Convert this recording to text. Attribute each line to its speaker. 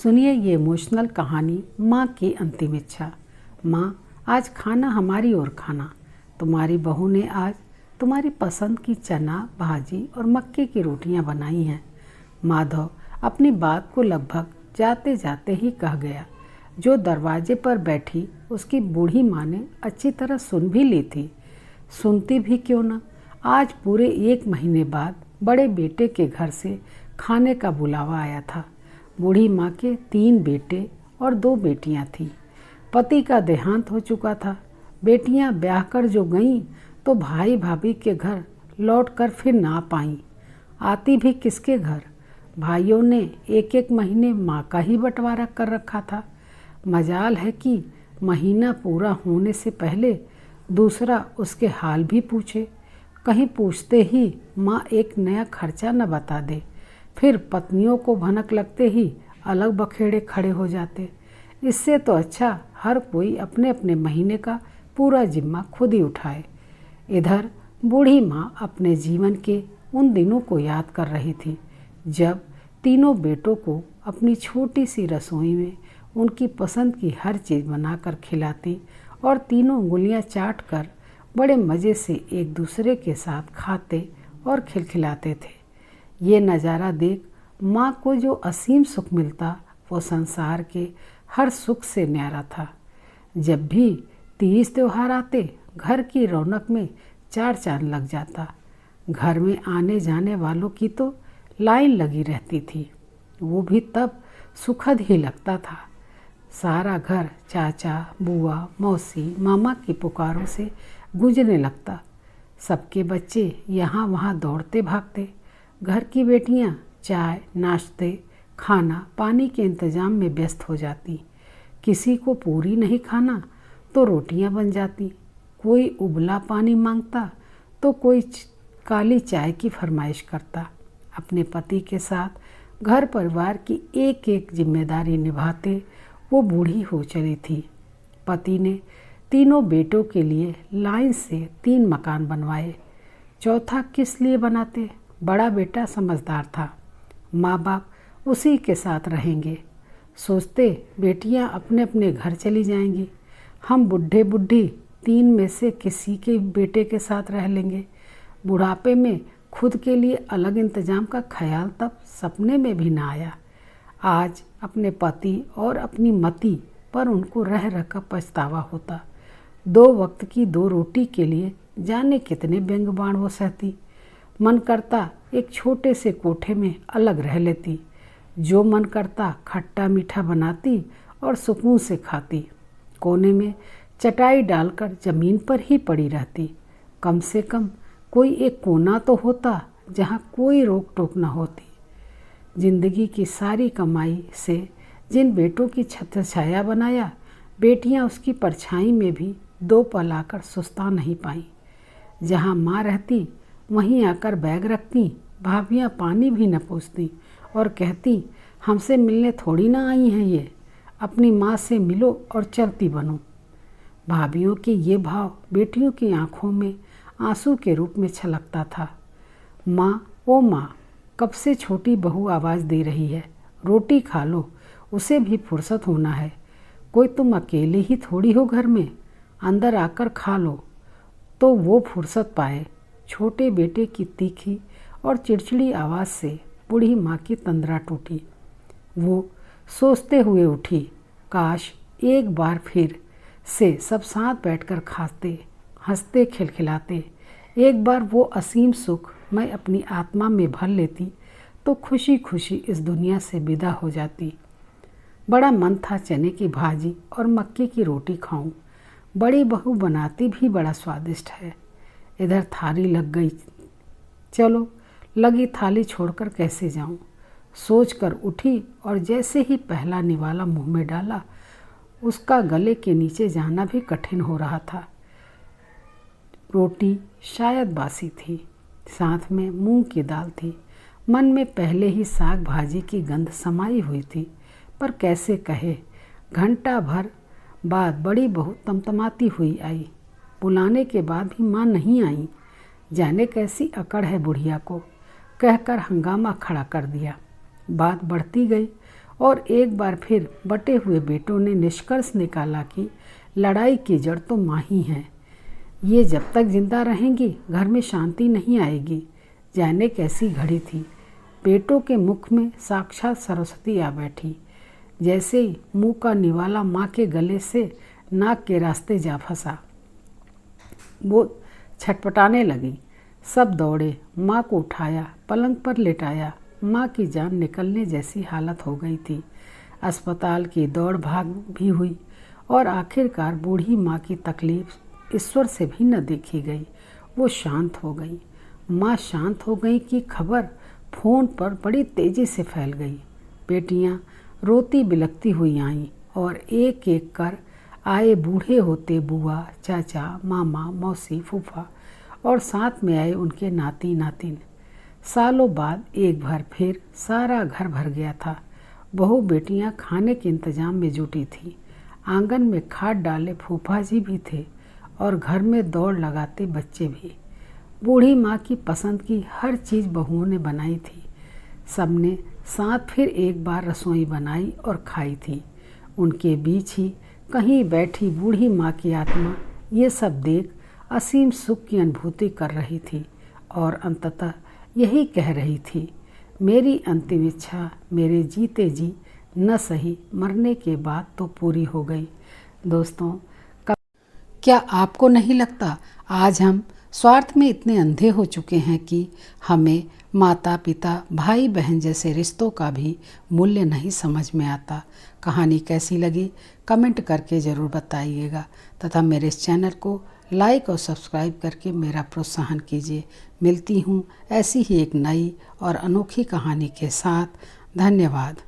Speaker 1: सुनिए ये इमोशनल कहानी माँ की अंतिम इच्छा। माँ, आज खाना हमारी ओर खाना। तुम्हारी बहू ने आज तुम्हारी पसंद की चना भाजी और मक्के की रोटियां बनाई हैं। माधव अपनी बात को लगभग जाते जाते ही कह गया। जो दरवाजे पर बैठी उसकी बूढ़ी माँ ने अच्छी तरह सुन भी ली थी। सुनती भी क्यों न, आज पूरे 1 महीने बाद बड़े बेटे के घर से खाने का बुलावा आया था। बूढ़ी माँ के 3 बेटे और 2 बेटियाँ थीं। पति का देहांत हो चुका था। बेटियाँ ब्याह कर जो गईं तो भाई भाभी के घर लौटकर फिर ना पाईं। आती भी किसके घर? भाइयों ने 1-1 महीने माँ का ही बंटवारा कर रखा था। मजाल है कि महीना पूरा होने से पहले दूसरा उसके हाल भी पूछे। कहीं पूछते ही माँ एक नया खर्चा न बता दे। फिर पत्नियों को भनक लगते ही अलग बखेड़े खड़े हो जाते। इससे तो अच्छा हर कोई अपने अपने महीने का पूरा जिम्मा खुद ही उठाए। इधर बूढ़ी माँ अपने जीवन के उन दिनों को याद कर रही थी जब तीनों बेटों को अपनी छोटी सी रसोई में उनकी पसंद की हर चीज़ बनाकर खिलाती और तीनों उंगलियां चाट कर बड़े मज़े से एक दूसरे के साथ खाते और खिलखिलाते थे। ये नज़ारा देख माँ को जो असीम सुख मिलता वो संसार के हर सुख से न्यारा था। जब भी तीज त्योहार आते घर की रौनक में 4 चांद लग जाता। घर में आने जाने वालों की तो लाइन लगी रहती थी। वो भी तब सुखद ही लगता था। सारा घर चाचा बुआ मौसी मामा की पुकारों से गूंजने लगता। सबके बच्चे यहाँ वहाँ दौड़ते भागते। घर की बेटियाँ चाय नाश्ते खाना पानी के इंतज़ाम में व्यस्त हो जाती। किसी को पूरी नहीं खाना तो रोटियां बन जाती। कोई उबला पानी मांगता तो कोई काली चाय की फरमाइश करता। अपने पति के साथ घर परिवार की एक एक जिम्मेदारी निभाते वो बूढ़ी हो चली थी। पति ने तीनों बेटों के लिए लाइन से 3 मकान बनवाए। चौथा किस लिए बनाते? बड़ा बेटा समझदार था। माँ बाप उसी के साथ रहेंगे। सोचते बेटियां अपने अपने घर चली जाएंगी। हम बुढ़े बुढ़ी 3 में से किसी के बेटे के साथ रह लेंगे। बुढ़ापे में खुद के लिए अलग इंतजाम का ख्याल तब सपने में भी ना आया। आज अपने पति और अपनी मति पर उनको रह रह कर पछतावा होता। 2 वक्त की 2 रोटी के लिए जाने कितने व्यंग बाण वो सहती। मन करता एक छोटे से कोठे में अलग रह लेती। जो मन करता खट्टा मीठा बनाती और सुकून से खाती। कोने में चटाई डालकर ज़मीन पर ही पड़ी रहती। कम से कम कोई एक कोना तो होता जहाँ कोई रोक टोक न होती। जिंदगी की सारी कमाई से जिन बेटों की छत्र छाया बनाया, बेटियाँ उसकी परछाई में भी 2 पल आकर सुस्ता नहीं पाईं। जहाँ माँ रहती वहीं आकर बैग रखती। भाभियाँ पानी भी न पूछती और कहती हमसे मिलने थोड़ी ना आई हैं ये, अपनी माँ से मिलो और चलती बनो। भाभियों के ये भाव बेटियों की आंखों में आंसू के रूप में छलकता था। माँ, ओ माँ, कब से छोटी बहू आवाज़ दे रही है, रोटी खा लो, उसे भी फुर्सत होना है। कोई तुम अकेले ही थोड़ी हो घर में, अंदर आकर खा लो तो वो फुर्सत पाए। छोटे बेटे की तीखी और चिड़चिड़ी आवाज़ से बूढ़ी माँ की तंद्रा टूटी। वो सोचते हुए उठी, काश एक बार फिर से सब साथ बैठकर खाते हंसते खिलखिलाते। एक बार वो असीम सुख मैं अपनी आत्मा में भर लेती तो खुशी खुशी इस दुनिया से विदा हो जाती। बड़ा मन था चने की भाजी और मक्के की रोटी खाऊं। बड़ी बहू बनाती भी बड़ा स्वादिष्ट है। इधर थाली लग गई। चलो, लगी थाली छोड़कर कैसे जाऊं? सोचकर उठी और जैसे ही पहला निवाला मुंह में डाला, उसका गले के नीचे जाना भी कठिन हो रहा था। रोटी शायद बासी थी, साथ में मूंग की दाल थी। मन में पहले ही साग भाजी की गंध समाई हुई थी, पर कैसे कहे। घंटा भर बाद बड़ी बहू तमतमाती हुई आई। बुलाने के बाद भी माँ नहीं आई। जाने कैसी अकड़ है बुढ़िया को, कहकर हंगामा खड़ा कर दिया। बात बढ़ती गई और एक बार फिर बटे हुए बेटों ने निष्कर्ष निकाला कि लड़ाई की जड़ तो माँ ही है। ये जब तक जिंदा रहेंगी घर में शांति नहीं आएगी। जाने कैसी घड़ी थी, बेटों के मुख में साक्षात सरस्वती आ बैठी। जैसे ही मुंह का निवाला माँ के गले से नाक के रास्ते जा फंसा, वो छटपटाने लगी। सब दौड़े, माँ को उठाया, पलंग पर लेटाया। माँ की जान निकलने जैसी हालत हो गई थी। अस्पताल की दौड़ भाग भी हुई और आखिरकार बूढ़ी माँ की तकलीफ ईश्वर से भी न देखी गई। वो शांत हो गई। माँ शांत हो गई की खबर फ़ोन पर बड़ी तेज़ी से फैल गई। बेटियाँ रोती बिलखती हुई आईं और एक एक कर आए बूढ़े होते बुआ, चाचा, मामा, मौसी, फूफा और साथ में आए उनके नाती नातिन। सालों बाद एक बार फिर सारा घर भर गया था। बहू बेटियां खाने के इंतजाम में जुटी थी। आंगन में खाट डाले फूफा जी भी थे और घर में दौड़ लगाते बच्चे भी। बूढ़ी माँ की पसंद की हर चीज़ बहुओं ने बनाई थी। सबने साथ फिर एक बार रसोई बनाई और खाई थी। उनके बीच ही कहीं बैठी बूढ़ी माँ की आत्मा ये सब देख असीम सुख की अनुभूति कर रही थी और अंततः यही कह रही थी, मेरी अंतिम इच्छा मेरे जीते जी न सही, मरने के बाद तो पूरी हो गई। दोस्तों, क्या आपको नहीं लगता आज हम स्वार्थ में इतने अंधे हो चुके हैं कि हमें माता पिता भाई बहन जैसे रिश्तों का भी मूल्य नहीं समझ में आता। कहानी कैसी लगी कमेंट करके ज़रूर बताइएगा तथा मेरे इस चैनल को लाइक और सब्सक्राइब करके मेरा प्रोत्साहन कीजिए। मिलती हूँ ऐसी ही एक नई और अनोखी कहानी के साथ। धन्यवाद।